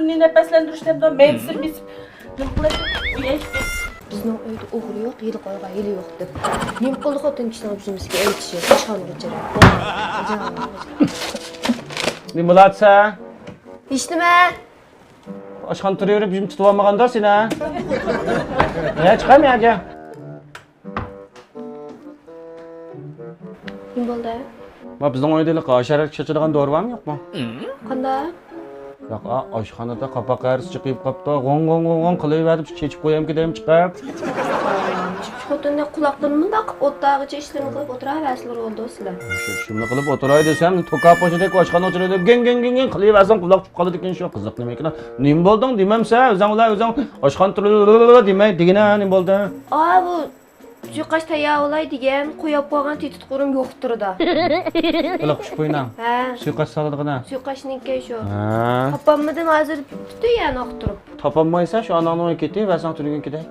sun'iy nefeslendirishni ham meditsin biz nima qiladi? Bizning uyda o'g'ri yo'q, yili qo'ygan yili yo'q deb. Nim qo'li xotin kishining bizimizga aytishi, boshqalarga kerak. Nima bo'ladsa? Hech nima. Oshxona turaverib, bizim tutib olmaganda sen ha? Ya chiqam yerga. Nima bo'ldi? Ma bizning uyda qasharak chiqadigan dori bormi, yo'qmi? Qanday? Yo'q, oshxonada qapoq qarisi chiqib qopdi, g'ong qilaverib, chechib qo'yam kedayim chiqib. Xotinning quloqdan bundoq o'tdag'icha ishlarni qilib o'tiraverasizlar oldi sizlar. Shuni qilib o'tiray desam, to'ka pochadek oshxona o'chiradi, geng qilaversan, quloq chiqib qoladi ekan shu qiziq nima ekan. Nima bo'lding demamsa, o'zing oshxona turadi demay degina nima bo'ldi? Bu suiqash tayyorlay degan qo'yib qo'ygan tetit qurum yo'qtirda. Qilib xushbo'ynam. Ha. Suiqash soladigan. Suiqashninki shu. Ha. Topolmadim hozir tutgan oqtirib. Topolmaysan, shu anangni ketib va sen turgan kedak.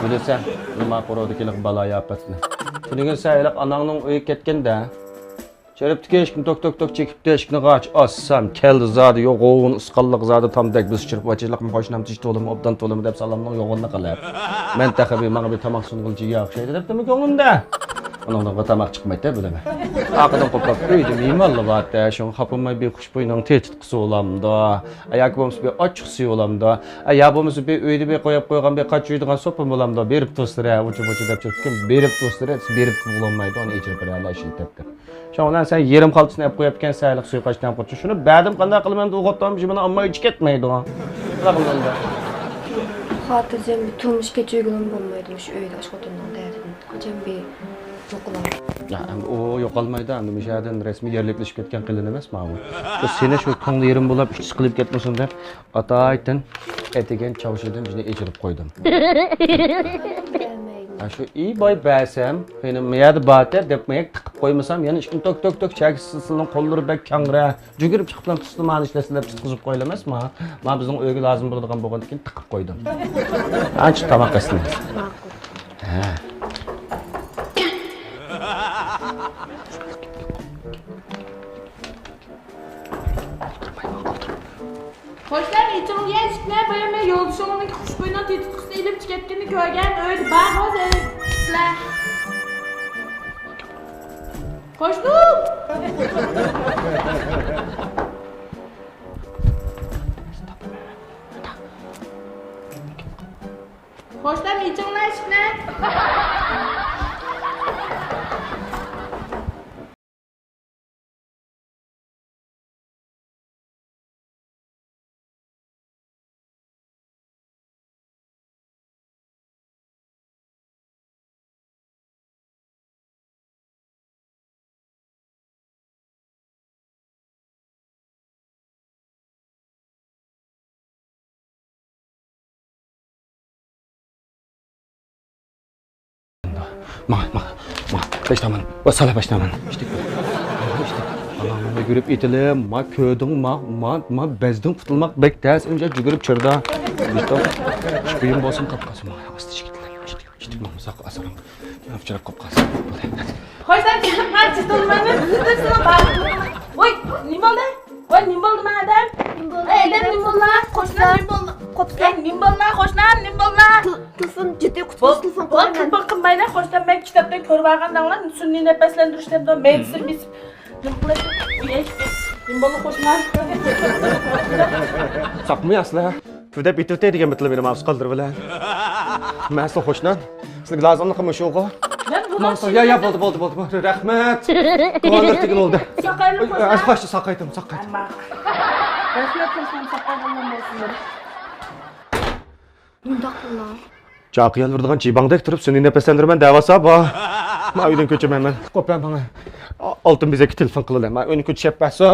Bilasan, nima qo'rodi kelib baloya apatni. Tuningen sayliq anangning uyi ketganda Çereptiki eşkin tok çekipti eşkini kaç assam keldi zadı yoğun ıskallık zadı tam dek biz çırpı açılıq mı hoşnam tişti olum obdan tolum dep salamның yoğunluğu kalır. Men tabi bana bir tamak sunulcu yağ şeydi dep demek yoğunda. Onunla tamak çıkmaydı bileme. Akıdan koprak öydüm imallı vaatda şun hapımay bir kuşboyunun tehdit kısı olamda. Ayak bomuz bir açıksı olamda. Ayak bomuz bir öydi bir koyup koygan bir kaç uyduğun sopum olamda. Berip dostları ucu dep çırptım. Berip dostları berip bulamaydı onu içirip bir işini tepki. Şundan sen yerim kaltısını yapıp koyarken sayılık suyu kaçtan kurtulur. Şunu bədim qanday qılım hem de uğutlamış bana amma hiç ketmeydi o. Bırakın da. Xotirjam bir turmush kechirgim bo'lmaydi shu uyda xotinning dardini. Qachon bir yo'qlar. Ya o yo'qolmaydi, endi mishadin rasmiy yerleklashib ketgan qilin emas ma'lum. Shu seni shu ko'ngli yerim bo'lib ish qilib ketmasin deb ata aytin etigen çavuşudan bizni echirib qo'ydim. Şu iyi boy bəsəm, benim miyadi batır dep mayaq tıqıb qoymasam, yani işkin tok çəkisinin qolları bək kangra, cügürüb çıxıplan tüstü mani işləsinlər çıxızıb qoyulamaz mı? Ma bizning uyga lazım bo'ladigan bo'lgandan keyin tiqib qo'ydim. Ancha tamoq qasdingiz. Ha. Hoşlar içim gençlikler böyle yolculuğunun kuşboyuna tetikçisi edip tükettiğini görgen öyle ben o zevkler. Koştum. Hoşlar içim gençlikler. Ma, başlaman. Basala başlaman. İşte Allah'ımı görüp itilim, ma ködün, ma bezdin tutulmak bek ders önce cügürüp çırda. İşte çıkıyım bolsun kapkası ma. Astı çıktılar. İşte mamızak asarım. Yapçırak kapkası. Hoşlar gelip ben çıtılmanın üstüne bağlı. Oy, ne oldu? Oy, ne oldu madem? Elim ne oldu? Koşlar ne oldu? Kopsan ne oldu? Koşlar ne oldu? Telefon ciddi kutup telefon koyman. Bakın baylar hoşlar ben kitaptan körüp alganlar sun'iy nefeslendirishni ham meditsin biz nima qiladi? Ne oldu koşlar? Sapmı asla. Tüde bitirte degan bitilib benim avz qoldirib bilan. Masla xo'shnan. Sizga lazımlıq mı şu o? Mamsa ya bo'ldi. Rahmat. Qo'ng'ir degan oldu. Saqayli ko'rsa. Asqashni saqaydim. Rahmat qilsam saqayganman bo'lsinlar. Bundaqlar. Chaqiyal birdigan chibangdek turib sun'iy nefeslendirmen davası ba. Ma uydan ko'chaman men. Qo'plan bana. Oltin bizeki telefon qilaman. Ma uyni ko'chib bersin.